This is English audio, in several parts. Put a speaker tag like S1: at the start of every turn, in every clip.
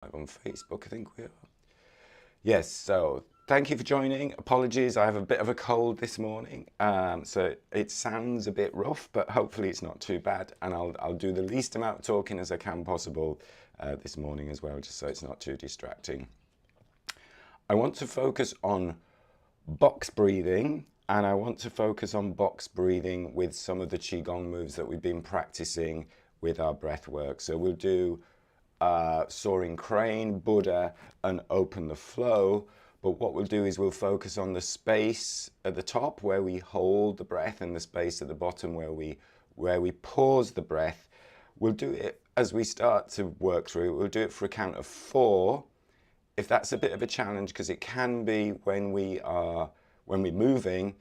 S1: Live on Facebook, I think we are. Yes, so thank you for joining. Apologies, I have a bit of a cold this morning, so it sounds a bit rough, but hopefully it's not too bad. And I'll do the least amount of talking as I can possible this morning as well, just so it's not too distracting. I want to focus on box breathing, and I want to focus on box breathing with some of the qigong moves that we've been practicing with our breath work. So we'll do soaring crane, Buddha, and open the flow. But what we'll do is we'll focus on the space at the top where we hold the breath, and the space at the bottom where we pause the breath. We'll do it as we start to work through. We'll do it for a count of 4. If that's a bit of a challenge, because it can be when we're moving,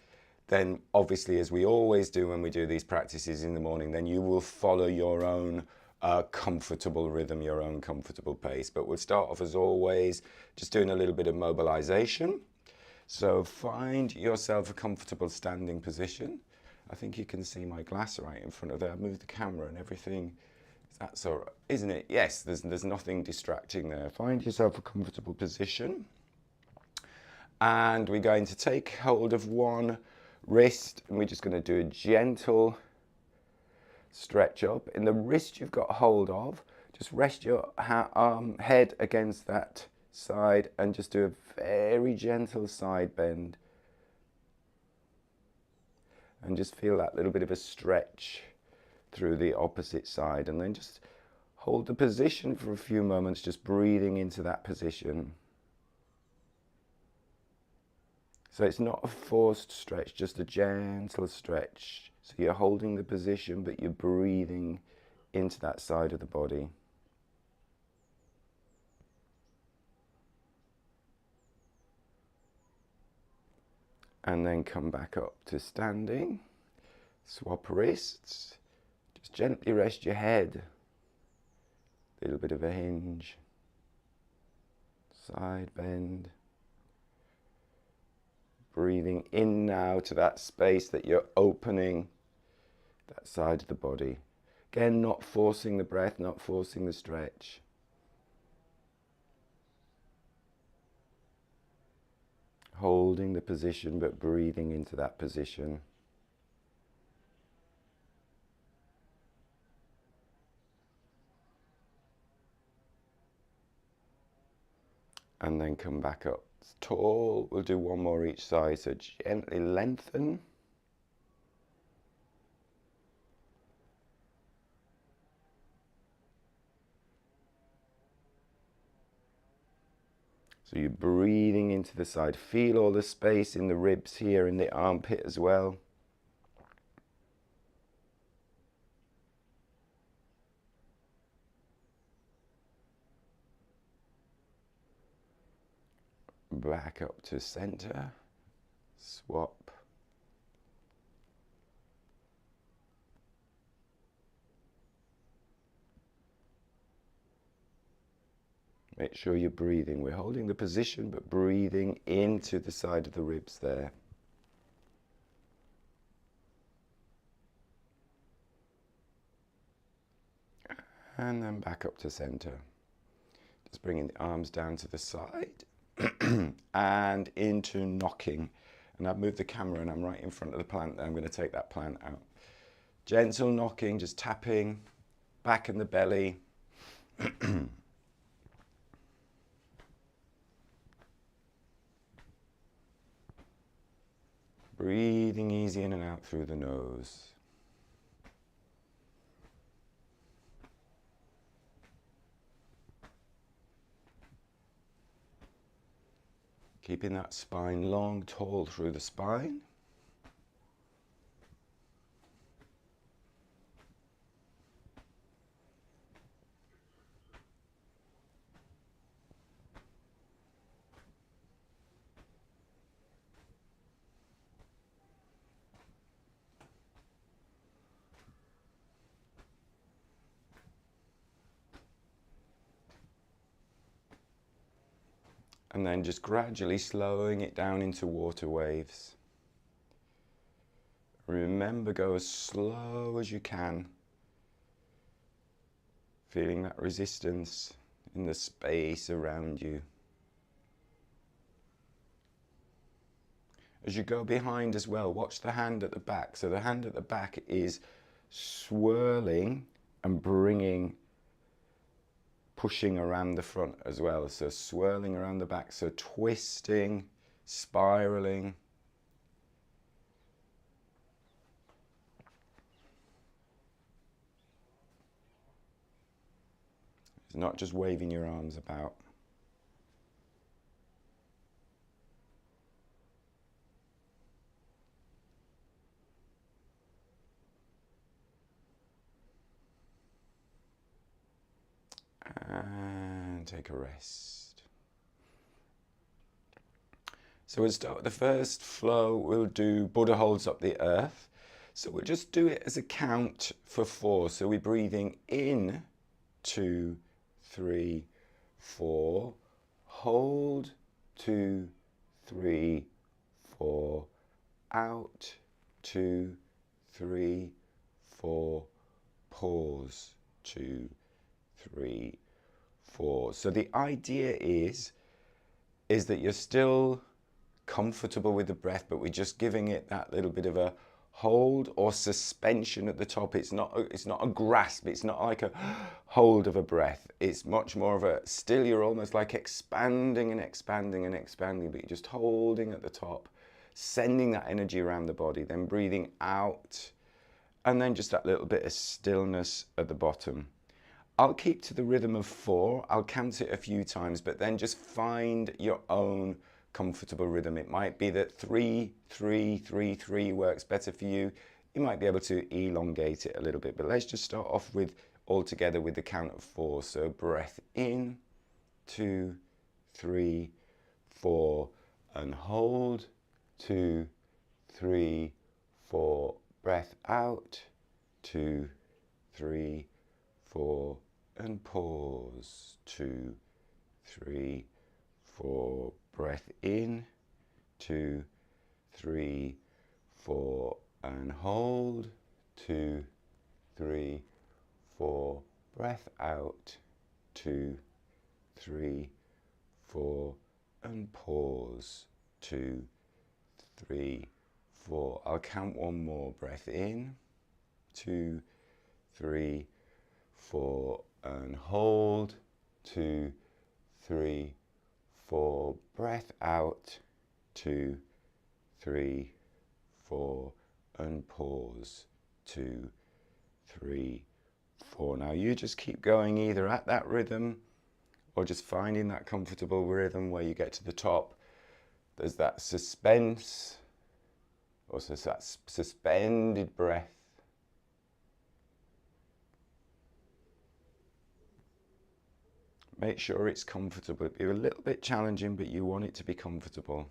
S1: then obviously, as we always do when we do these practices in the morning, then you will follow your own comfortable rhythm, your own comfortable pace. But we'll start off as always, just doing a little bit of mobilization. So find yourself a comfortable standing position. I think you can see my glass right in front of there. I've moved the camera and everything. That's all right, isn't it? Yes, there's nothing distracting there. Find yourself a comfortable position. And we're going to take hold of one wrist, and we're just going to do a gentle stretch up. In the wrist you've got hold of, just rest your head against that side and just do a very gentle side bend. And just feel that little bit of a stretch through the opposite side, and then just hold the position for a few moments, just breathing into that position. So it's not a forced stretch, just a gentle stretch. So you're holding the position, but you're breathing into that side of the body. And then come back up to standing. Swap wrists. Just gently rest your head. A little bit of a hinge. Side bend. Breathing in now to that space that you're opening, that side of the body. Again, not forcing the breath, not forcing the stretch. Holding the position, but breathing into that position. And then come back up tall. We'll do one more each side, so gently lengthen. So you're breathing into the side. Feel all the space in the ribs here, in the armpit as well. Back up to center. Swap. Make sure you're breathing. We're holding the position, but breathing into the side of the ribs there. And then back up to center. Just bringing the arms down to the side and into knocking. And I've moved the camera and I'm right in front of the plant there. I'm going to take that plant out. Gentle knocking, just tapping back in the belly. Breathing easy in and out through the nose. Keeping that spine long, tall through the spine. And then just gradually slowing it down into water waves. Remember, go as slow as you can. Feeling that resistance in the space around you. As you go behind as well, watch the hand at the back. So the hand at the back is swirling and pushing around the front as well. So swirling around the back, so twisting, spiraling. It's not just waving your arms about. And take a rest. So we'll start with the first flow. We'll do Buddha holds up the earth. So we'll just do it as a count for 4. So we're breathing in, 2, 3, 4. Hold, 2, 3, 4. Out, 2, 3, 4. Pause, 2, 3, 4. So the idea is that you're still comfortable with the breath, but we're just giving it that little bit of a hold or suspension at the top. It's not a grasp. It's not like a hold of a breath. It's much more of a still. You're almost like expanding and expanding and expanding, but you're just holding at the top, sending that energy around the body, then breathing out, and then just that little bit of stillness at the bottom. I'll keep to the rhythm of 4. I'll count it a few times, but then just find your own comfortable rhythm. It might be that 3, 3, 3, 3 works better for you. You might be able to elongate it a little bit, but let's just start off with all together with the count of 4. So breath in, 2, 3, 4, and hold, 2, 3, 4. Breath out, 2, 3, 4, and pause, 2, 3, 4. Breath in, 2, 3, 4, and hold, 2, 3, 4. Breath out, 2, 3, 4, and pause, 2, 3, 4. I'll count one more. Breath in, 2, 3, 4, and hold, 2, 3, 4. Breath out, 2, 3, 4, and pause, 2, 3, 4. Now you just keep going either at that rhythm or just finding that comfortable rhythm where you get to the top. There's that suspense, also that suspended breath. Make sure it's comfortable. It'll be a little bit challenging, but you want it to be comfortable.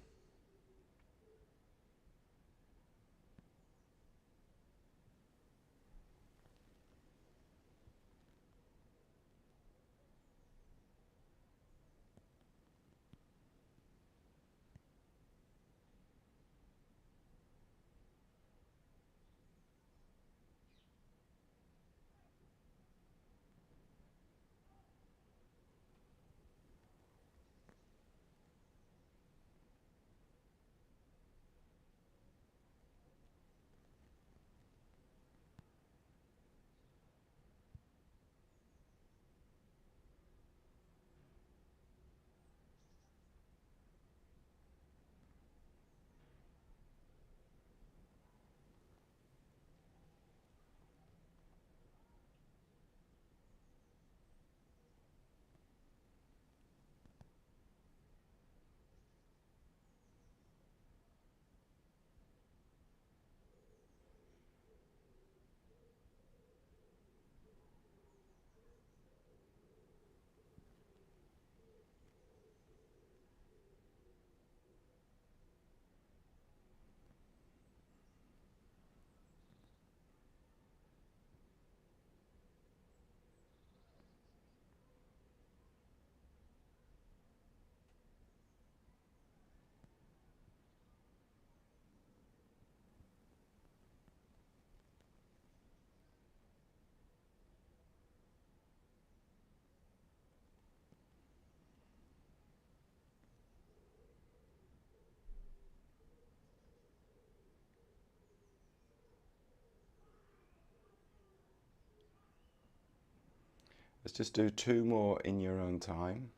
S1: Let's just do 2 more in your own time.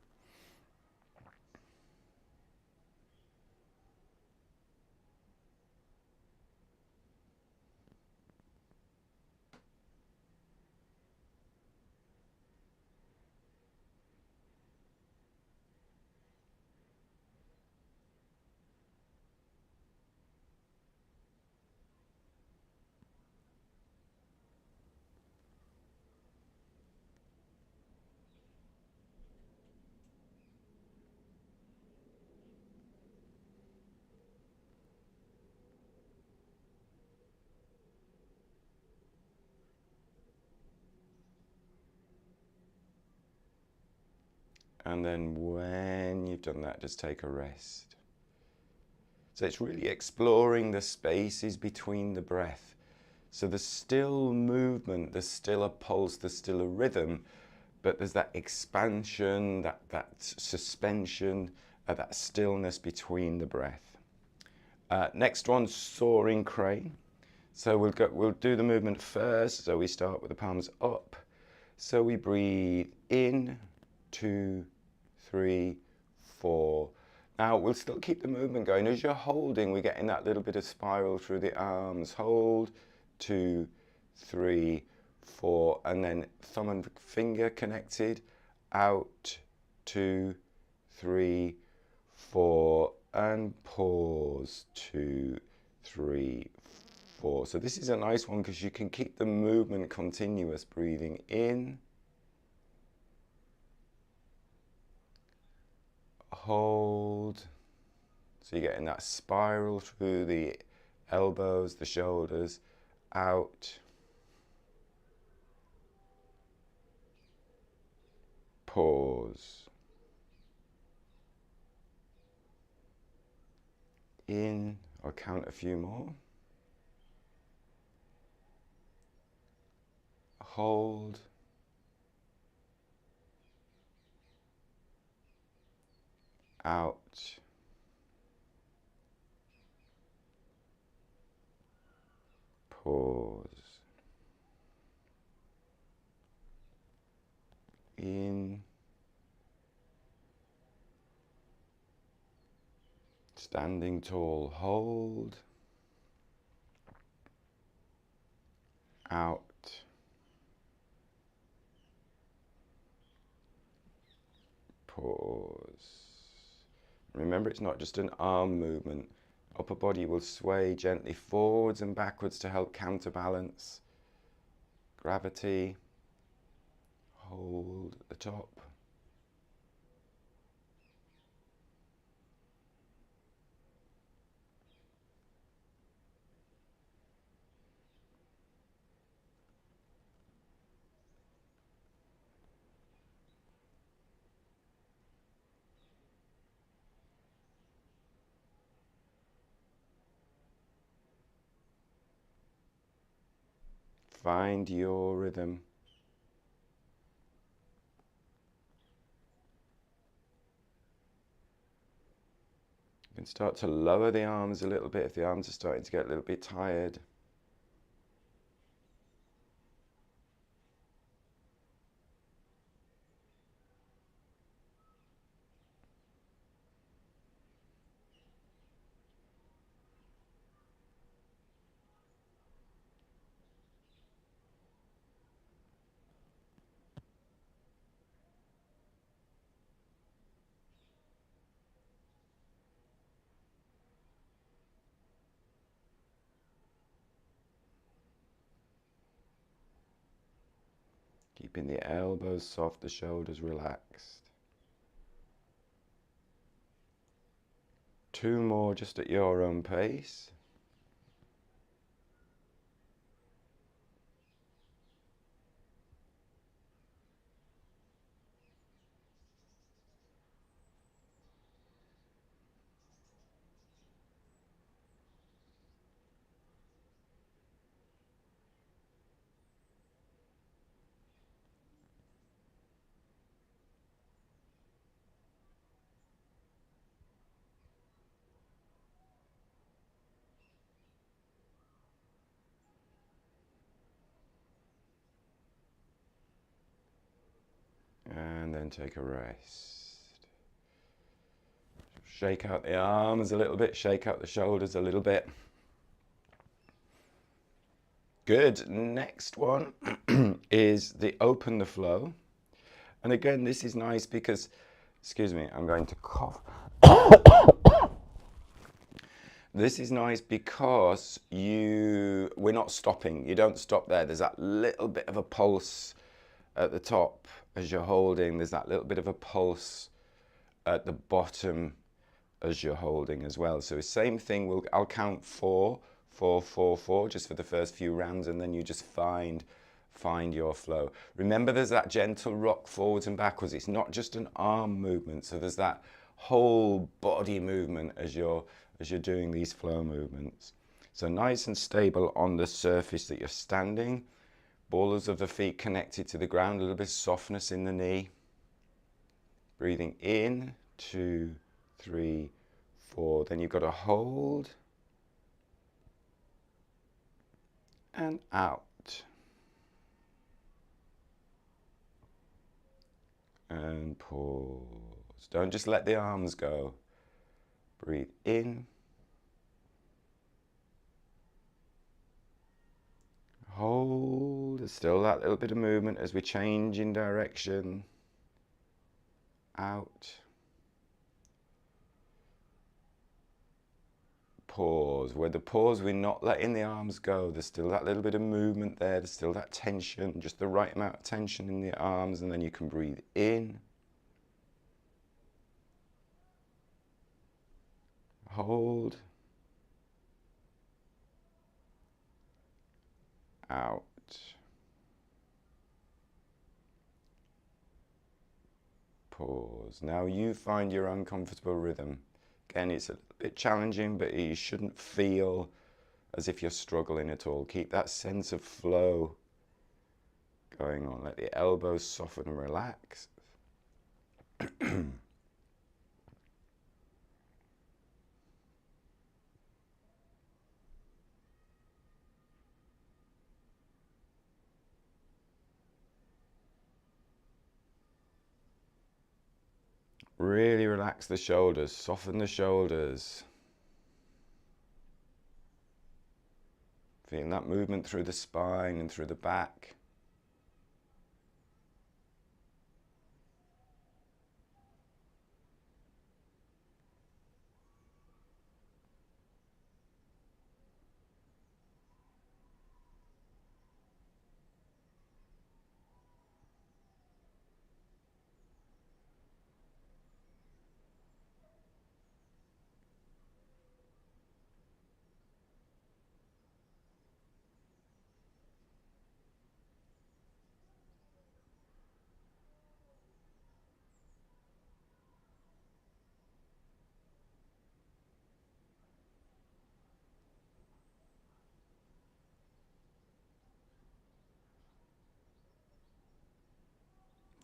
S1: And then when you've done that, just take a rest. So it's really exploring the spaces between the breath. So there's still movement, there's still a pulse, there's still a rhythm, but there's that expansion, that suspension, that stillness between the breath. Next one, soaring crane. So we'll do the movement first. So we start with the palms up. So we breathe in, 2, 3, 4. Now we'll still keep the movement going. As you're holding, we're getting that little bit of spiral through the arms. Hold, 2, 3, 4, and then thumb and finger connected. Out, 2, 3, 4, and pause, 2, 3, 4. So this is a nice one because you can keep the movement continuous. Breathing in, hold, so you're getting that spiral through the elbows, the shoulders, out, pause, in, I'll count a few more, hold, out, pause, in, standing tall, hold, out, pause. Remember, it's not just an arm movement. Upper body will sway gently forwards and backwards to help counterbalance gravity. Hold at the top. Find your rhythm. You can start to lower the arms a little bit if the arms are starting to get a little bit tired. Keeping the elbows soft, the shoulders relaxed. 2 more just at your own pace. and take a rest. Shake out the arms a little bit, shake out the shoulders a little bit. Good. Next one is the open the flow. And again, this is nice because, excuse me, I'm going to cough. This is nice because we're not stopping. You don't stop there. There's that little bit of a pulse at the top as you're holding. There's that little bit of a pulse at the bottom as you're holding as well. So the same thing, I'll count 4, 4, 4, 4 just for the first few rounds, and then you just find your flow. Remember, there's that gentle rock forwards and backwards. It's not just an arm movement, so there's that whole body movement as you're doing these flow movements. So nice and stable on the surface that you're standing. Balls of the feet connected to the ground, a little bit of softness in the knee. Breathing in, 2, 3, 4. Then you've got to hold and out. And pause. Don't just let the arms go. Breathe in. Hold. There's still that little bit of movement as we change in direction. Out. Pause. With the pause, we're not letting the arms go. There's still that little bit of movement there. There's still that tension, just the right amount of tension in the arms, and then you can breathe in. Hold. Out. Pause. Now you find your uncomfortable rhythm. Again, it's a bit challenging, but you shouldn't feel as if you're struggling at all. Keep that sense of flow going on. Let the elbows soften and relax. Really relax the shoulders, soften the shoulders. Feeling that movement through the spine and through the back.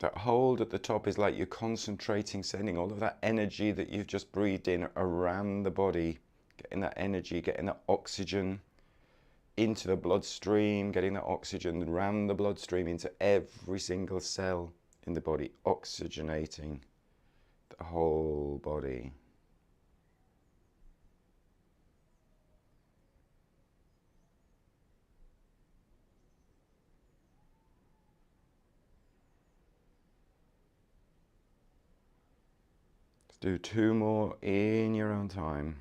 S1: That hold at the top is like you're concentrating, sending all of that energy that you've just breathed in around the body, getting that energy, getting that oxygen into the bloodstream, getting that oxygen around the bloodstream into every single cell in the body, oxygenating the whole body. Let's do 2 more in your own time.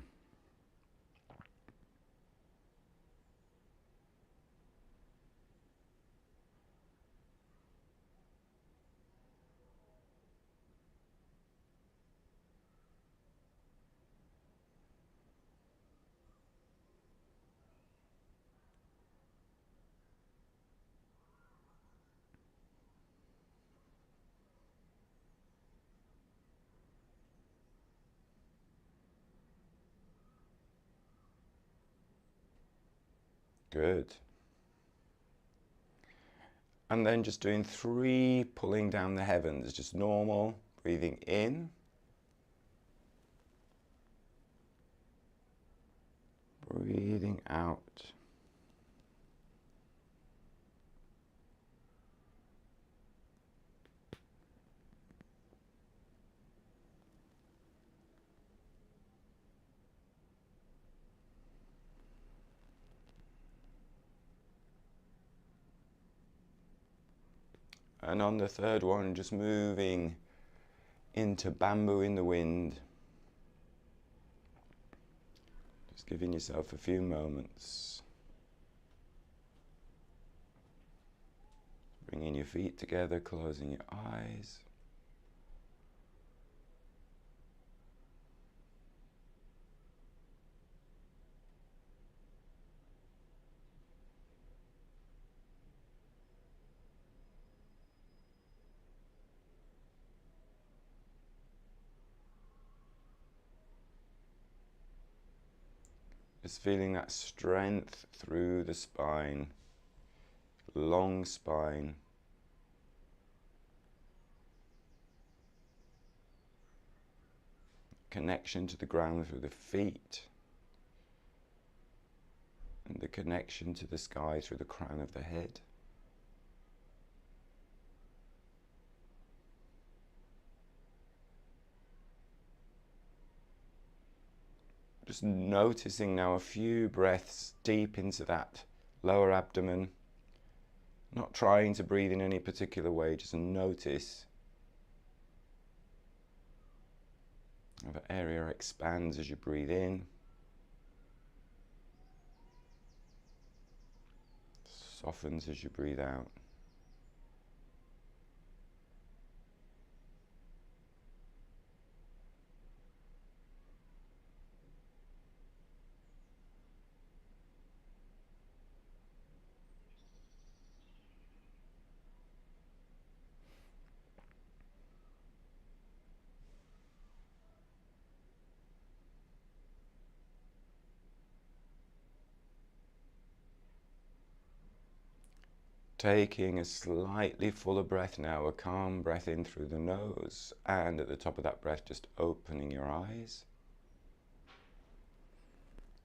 S1: Good. And then just doing 3 pulling down the heavens, just normal, breathing in. Breathing out. And on the third one, just moving into bamboo in the wind. Just giving yourself a few moments. Bringing your feet together, closing your eyes. Just feeling that strength through the spine, long spine. Connection to the ground through the feet. And the connection to the sky through the crown of the head. Just noticing now a few breaths deep into that lower abdomen. Not trying to breathe in any particular way, just notice how the area expands as you breathe in. Softens as you breathe out. Taking a slightly fuller breath now, a calm breath in through the nose, and at the top of that breath just opening your eyes.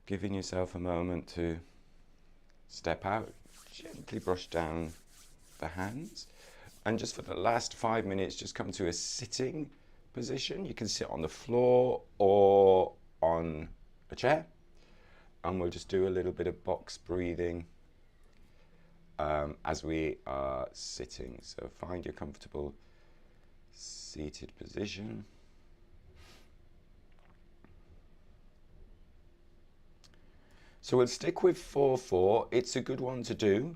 S1: Giving yourself a moment to step out, gently brush down the hands, and just for the last 5 minutes just come to a sitting position. You can sit on the floor or on a chair, and we'll just do a little bit of box breathing as we are sitting. So find your comfortable seated position. So we'll stick with 4-4. It's a good one to do.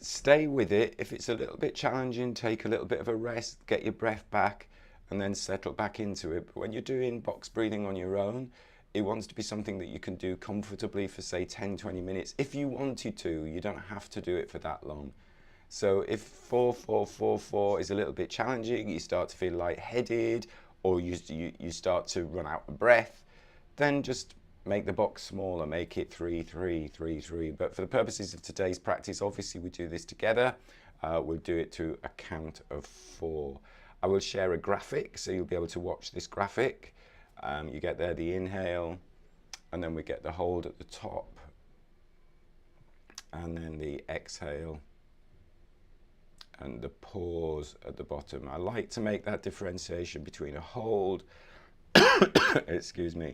S1: Stay with it. If it's a little bit challenging, take a little bit of a rest, get your breath back, and then settle back into it. But when you're doing box breathing on your own, it wants to be something that you can do comfortably for, say, 10-20 minutes. If you wanted to, you don't have to do it for that long. So if 4-4-4-4 is a little bit challenging, you start to feel lightheaded, or you start to run out of breath, then just make the box smaller, make it 3-3-3-3. But for the purposes of today's practice, obviously we do this together. We'll do it to a count of 4. I will share a graphic, so you'll be able to watch this graphic. You get there the inhale, and then we get the hold at the top, and then the exhale, and the pause at the bottom. I like to make that differentiation between a hold, excuse me,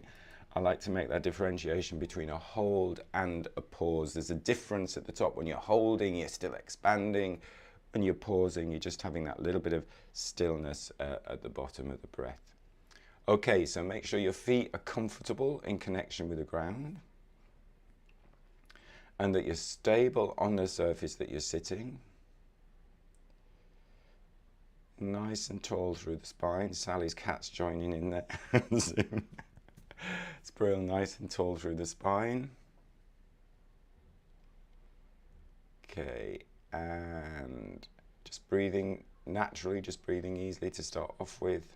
S1: I like to make that differentiation between a hold and a pause. There's a difference at the top. When you're holding, you're still expanding. When you're pausing, you're just having that little bit of stillness at the bottom of the breath. Okay, so make sure your feet are comfortable in connection with the ground, and that you're stable on the surface that you're sitting. Nice and tall through the spine. Sally's cat's joining in there. It's real nice and tall through the spine. Okay, and just breathing naturally, just breathing easily to start off with.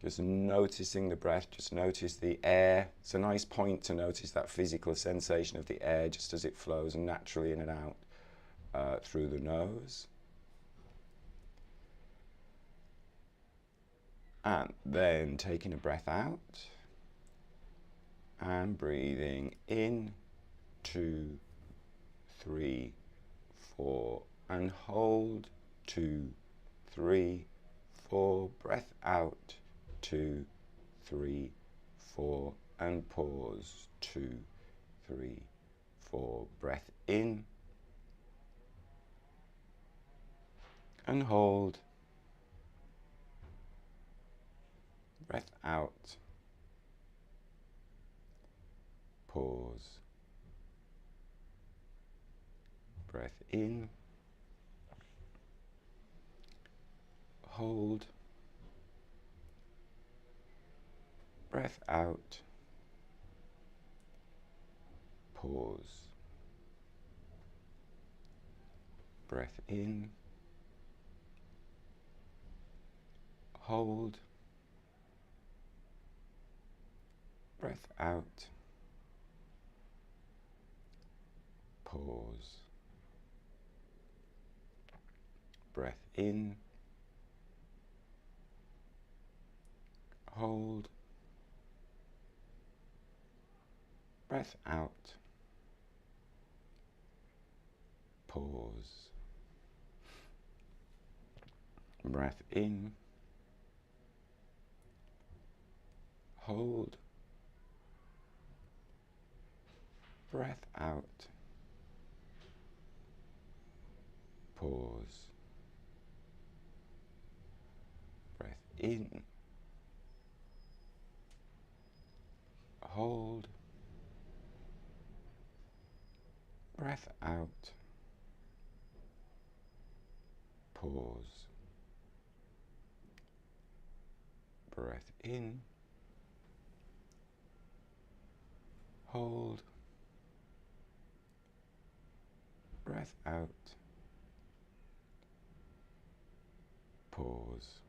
S1: Just noticing the breath, just notice the air. It's a nice point to notice that physical sensation of the air just as it flows naturally in and out through the nose. And then taking a breath out and breathing in, 2, 3, 4, and hold, 2, 3, 4, breath out, 2, 3, 4, and pause, 2, 3, 4, breath in, and hold. Breath out. Pause. Breath in. Hold. Breath out. Pause. Breath in. Hold. Breath out. Pause. Breath in. Hold. Breath out. Pause. Breath in. Hold. Breath out. Pause. Breath in. Hold. Breath out. Pause. Breath in. Hold. Breath out. Pause.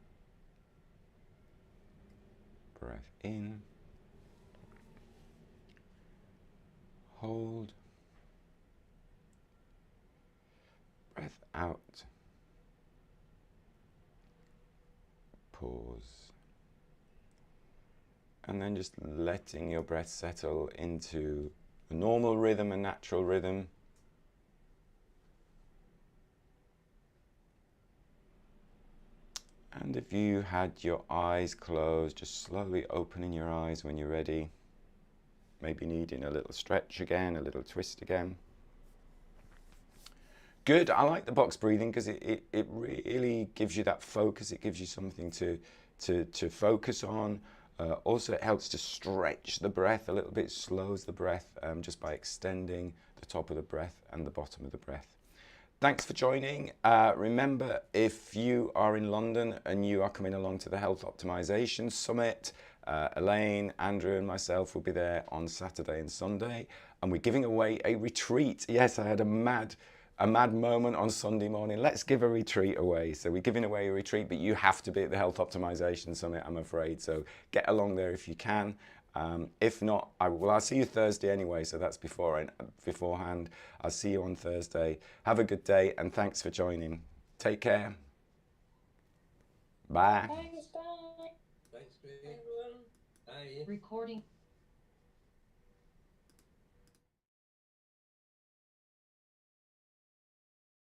S1: Breath in. Hold. Breath out. Pause. And then just letting your breath settle into a normal rhythm, a natural rhythm. And if you had your eyes closed, just slowly opening your eyes when you're ready. Maybe needing a little stretch again, a little twist again. Good. I like the box breathing because it really gives you that focus. It gives you something to focus on. Also, it helps to stretch the breath a little bit, slows the breath just by extending the top of the breath and the bottom of the breath. Thanks for joining. Remember, if you are in London and you are coming along to the Health Optimization Summit, Elaine, Andrew and myself will be there on Saturday and Sunday, and we're giving away a retreat. Yes, I had a mad moment on Sunday morning. Let's give a retreat away. So we're giving away a retreat, but you have to be at the Health Optimization Summit, I'm afraid. So get along there if you can. If not, I'll see you Thursday anyway, so that's beforehand. I'll see you on Thursday. Have a good day, and thanks for joining. Take care. Bye.
S2: Thanks, bye.
S3: Thanks, everyone. Bye.
S2: Recording.